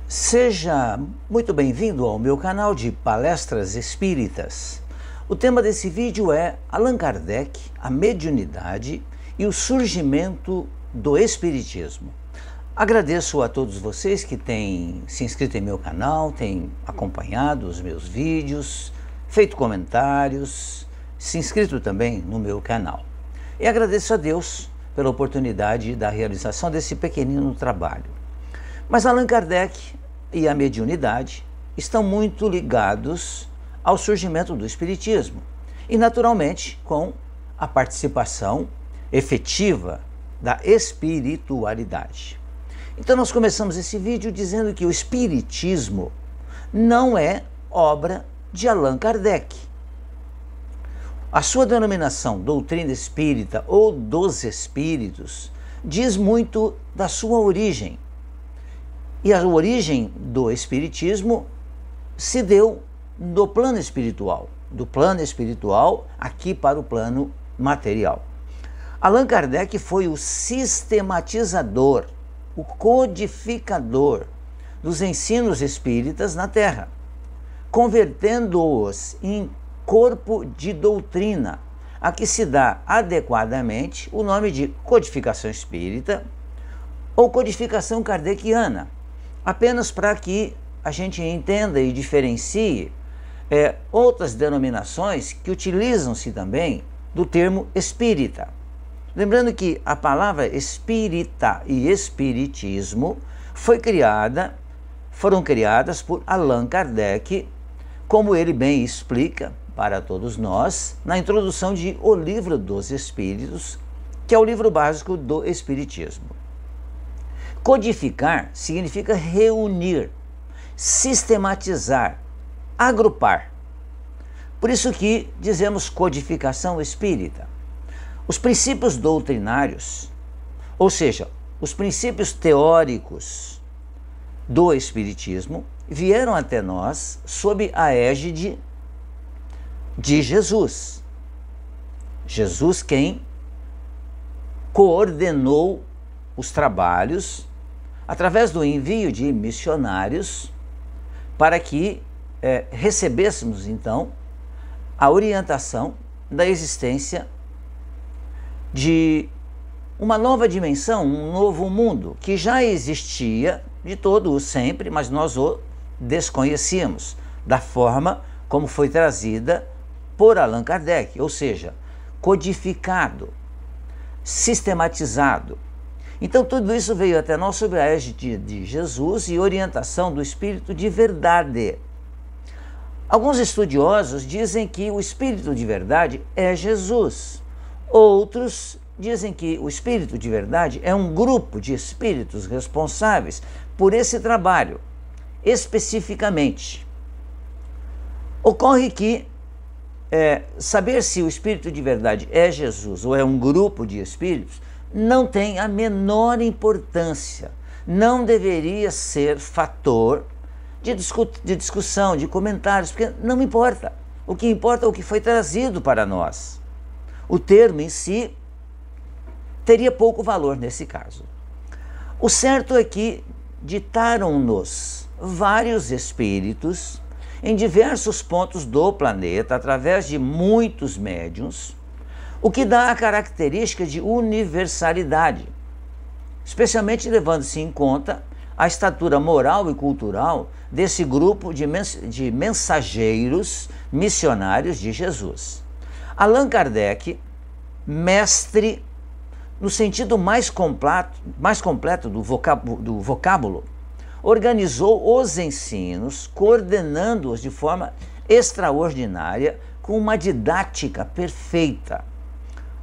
Seja muito bem-vindo ao meu canal de palestras espíritas. O tema desse vídeo é Allan Kardec, a mediunidade e o surgimento do espiritismo. Agradeço a todos vocês que têm se inscrito em meu canal, têm acompanhado os meus vídeos, feito comentários, se inscrito também no meu canal. E agradeço a Deus pela oportunidade da realização desse pequenino trabalho. Mas Allan Kardec e a mediunidade estão muito ligados ao surgimento do espiritismo e, naturalmente, com a participação efetiva da espiritualidade. Então nós começamos esse vídeo dizendo que o espiritismo não é obra de Allan Kardec. A sua denominação, doutrina espírita ou dos espíritos, diz muito da sua origem. E a origem do espiritismo se deu do plano espiritual aqui para o plano material. Allan Kardec foi o sistematizador, o codificador dos ensinos espíritas na Terra, convertendo-os em corpo de doutrina, a que se dá adequadamente o nome de codificação espírita ou codificação kardeciana, apenas para que a gente entenda e diferencie outras denominações que utilizam-se também do termo espírita. Lembrando que a palavra espírita e espiritismo foram criadas por Allan Kardec, como ele bem explica para todos nós na introdução de O Livro dos Espíritos, que é o livro básico do Espiritismo. Codificar significa reunir, sistematizar, agrupar. Por isso que dizemos codificação espírita. Os princípios doutrinários, ou seja, os princípios teóricos do Espiritismo, vieram até nós sob a égide de Jesus. Jesus quem coordenou os trabalhos através do envio de missionários para que recebêssemos então a orientação da existência de uma nova dimensão, um novo mundo que já existia de todo o sempre, mas nós o desconhecíamos da forma como foi trazida por Allan Kardec, ou seja, codificado, sistematizado. Então tudo isso veio até nós sob a égide de Jesus e orientação do Espírito de verdade. Alguns estudiosos dizem que o Espírito de verdade é Jesus. Outros dizem que o Espírito de verdade é um grupo de espíritos responsáveis por esse trabalho, especificamente. Ocorre que saber se o Espírito de verdade é Jesus ou é um grupo de espíritos não tem a menor importância, não deveria ser fator de discussão, de comentários, porque não importa. O que importa é o que foi trazido para nós. O termo em si teria pouco valor nesse caso. O certo é que ditaram-nos vários espíritos em diversos pontos do planeta, através de muitos médiuns, o que dá a característica de universalidade, especialmente levando-se em conta a estatura moral e cultural desse grupo de mensageiros missionários de Jesus. Allan Kardec, mestre no sentido mais completo do vocábulo, organizou os ensinos, coordenando-os de forma extraordinária, com uma didática perfeita.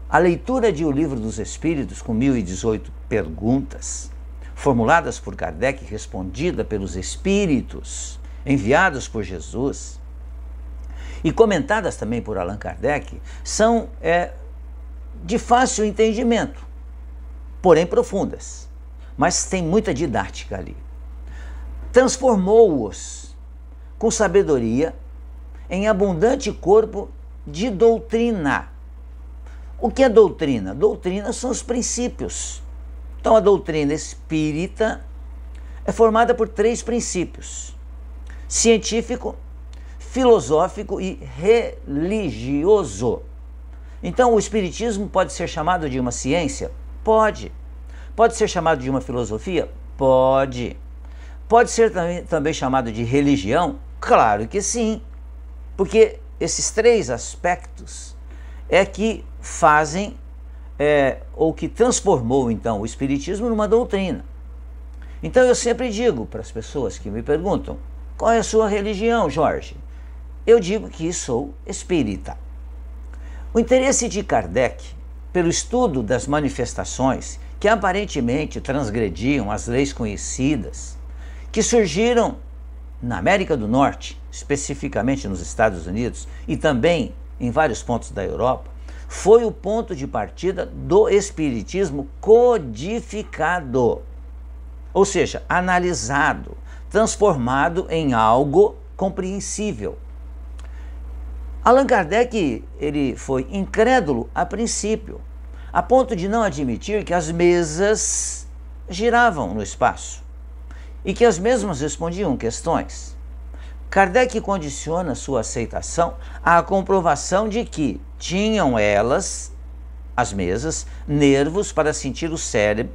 A leitura de O Livro dos Espíritos, com 1018 perguntas, formuladas por Kardec e respondida pelos Espíritos enviados por Jesus, e comentadas também por Allan Kardec, são de fácil entendimento, porém profundas, mas tem muita didática ali. Transformou-os com sabedoria em abundante corpo de doutrina. O que é doutrina? Doutrina são os princípios. Então a doutrina espírita é formada por 3 princípios: científico, filosófico e religioso. Então, o Espiritismo pode ser chamado de uma ciência? Pode. Pode ser chamado de uma filosofia? Pode. Pode ser também chamado de religião? Claro que sim. Porque esses 3 aspectos é que fazem, ou que transformou então o Espiritismo numa doutrina. Então eu sempre digo para as pessoas que me perguntam: qual é a sua religião, Jorge? Eu digo que sou espírita. O interesse de Kardec pelo estudo das manifestações que aparentemente transgrediam as leis conhecidas, que surgiram na América do Norte, especificamente nos Estados Unidos e também em vários pontos da Europa, foi o ponto de partida do Espiritismo codificado, ou seja, analisado, transformado em algo compreensível. Allan Kardec, ele foi incrédulo a princípio, a ponto de não admitir que as mesas giravam no espaço e que as mesmas respondiam questões. Kardec condiciona sua aceitação à comprovação de que tinham elas, as mesas, nervos para sentir o cérebro,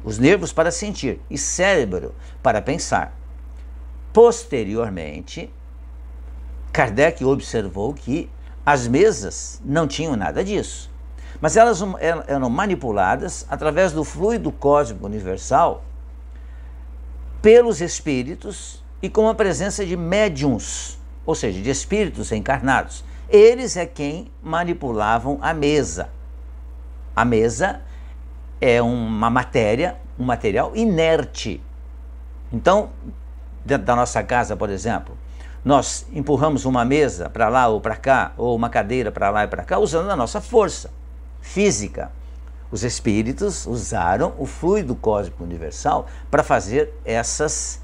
os nervos para sentir e cérebro para pensar. Posteriormente, Kardec observou que as mesas não tinham nada disso, mas elas eram manipuladas através do fluido cósmico universal pelos espíritos e com a presença de médiuns, ou seja, de espíritos encarnados. Eles é quem manipulavam a mesa. A mesa é uma matéria, um material inerte. Então, dentro da nossa casa, por exemplo, nós empurramos uma mesa para lá ou para cá, ou uma cadeira para lá e para cá, usando a nossa força física. Os espíritos usaram o fluido cósmico universal para fazer essas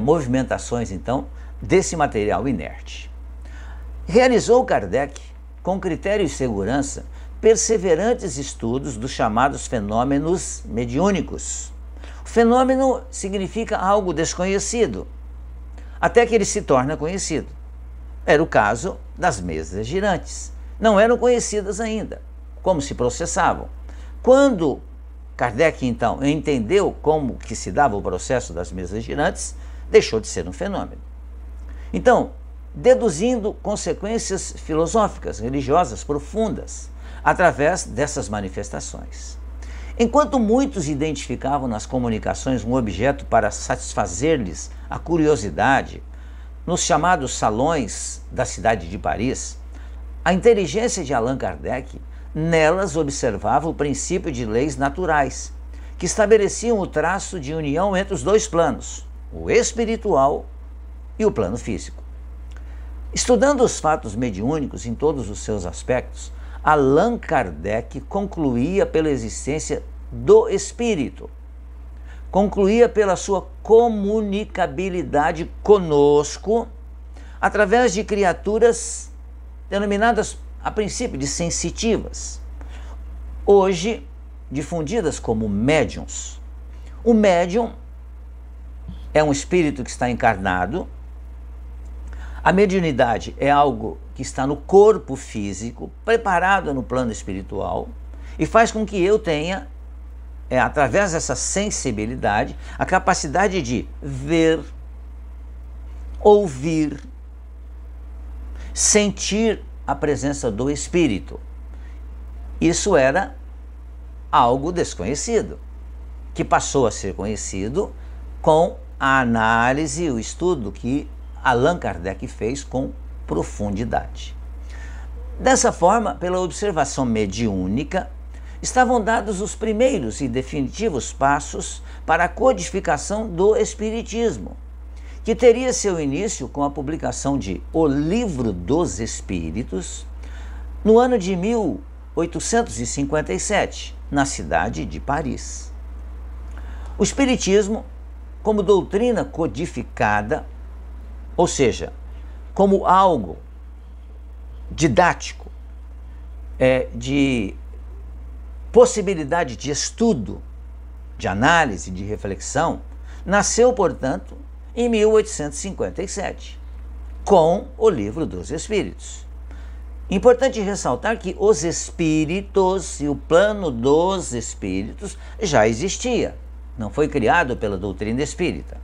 movimentações, então, desse material inerte. Realizou Kardec, com critério e segurança, perseverantes estudos dos chamados fenômenos mediúnicos. O fenômeno significa algo desconhecido, até que ele se torna conhecido. Era o caso das mesas girantes. Não eram conhecidas ainda, como se processavam. Quando Kardec, então, entendeu como que se dava o processo das mesas girantes, deixou de ser um fenômeno. Então, deduzindo consequências filosóficas, religiosas profundas, através dessas manifestações. Enquanto muitos identificavam nas comunicações um objeto para satisfazer-lhes a curiosidade, nos chamados salões da cidade de Paris, a inteligência de Allan Kardec nelas observava o princípio de leis naturais, que estabeleciam o traço de união entre os 2 planos, o espiritual e o plano físico. Estudando os fatos mediúnicos em todos os seus aspectos, Allan Kardec concluía pela existência do espírito, concluía pela sua comunicabilidade conosco através de criaturas denominadas a princípio de sensitivas, hoje difundidas como médiuns. O médium é um espírito que está encarnado. A mediunidade é algo que está no corpo físico, preparado no plano espiritual, e faz com que eu tenha, através dessa sensibilidade, a capacidade de ver, ouvir, sentir a presença do espírito. Isso era algo desconhecido, que passou a ser conhecido com a análise e o estudo que Allan Kardec fez com profundidade. Dessa forma, pela observação mediúnica, estavam dados os primeiros e definitivos passos para a codificação do Espiritismo, que teria seu início com a publicação de O Livro dos Espíritos, no ano de 1857, na cidade de Paris. O Espiritismo, como doutrina codificada, ou seja, como algo didático, de possibilidade de estudo, de análise, de reflexão, Nasceu, portanto, em 1857, com o Livro dos Espíritos. Importante ressaltar que os espíritos e o plano dos espíritos já existia, não foi criado pela doutrina espírita.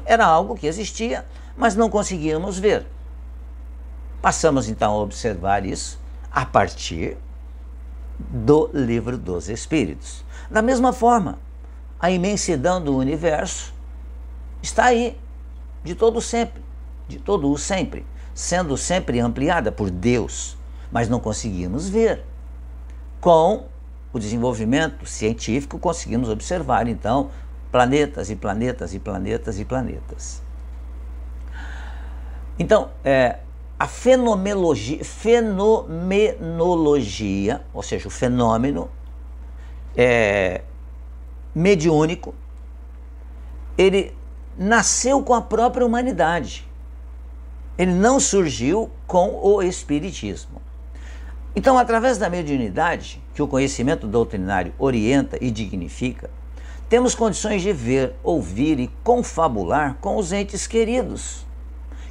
Era algo que existia, mas não conseguíamos ver. Passamos então a observar isso a partir do Livro dos Espíritos. Da mesma forma, a imensidão do universo está aí, de todo o sempre, sendo sempre ampliada por Deus, mas não conseguimos ver. Com o desenvolvimento científico, conseguimos observar, então, planetas e planetas e planetas e planetas. Então, a fenomenologia, ou seja, o fenômeno mediúnico, ele nasceu com a própria humanidade. Ele não surgiu com o espiritismo. Então, através da mediunidade, que o conhecimento doutrinário orienta e dignifica, temos condições de ver, ouvir e confabular com os entes queridos,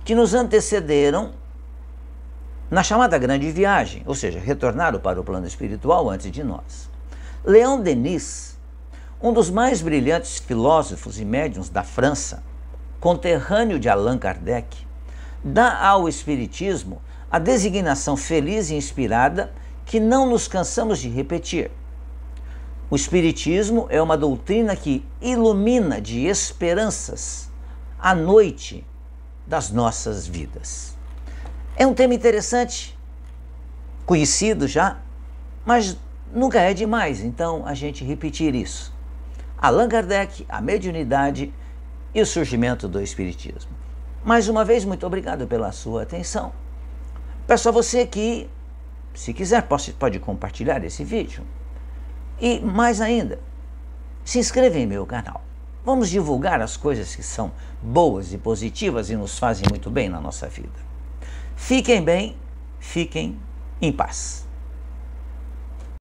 que nos antecederam na chamada grande viagem, ou seja, retornaram para o plano espiritual antes de nós. Leon Denis, um dos mais brilhantes filósofos e médiuns da França, conterrâneo de Allan Kardec, dá ao espiritismo a designação feliz e inspirada que não nos cansamos de repetir. O espiritismo é uma doutrina que ilumina de esperanças a noite das nossas vidas. É um tema interessante, conhecido já, mas nunca é demais, então, a gente repetir isso. Allan Kardec, a mediunidade e o surgimento do espiritismo. Mais uma vez, muito obrigado pela sua atenção. Peço a você que, se quiser, pode compartilhar esse vídeo. E, mais ainda, se inscreva em meu canal. Vamos divulgar as coisas que são boas e positivas e nos fazem muito bem na nossa vida. Fiquem bem, fiquem em paz.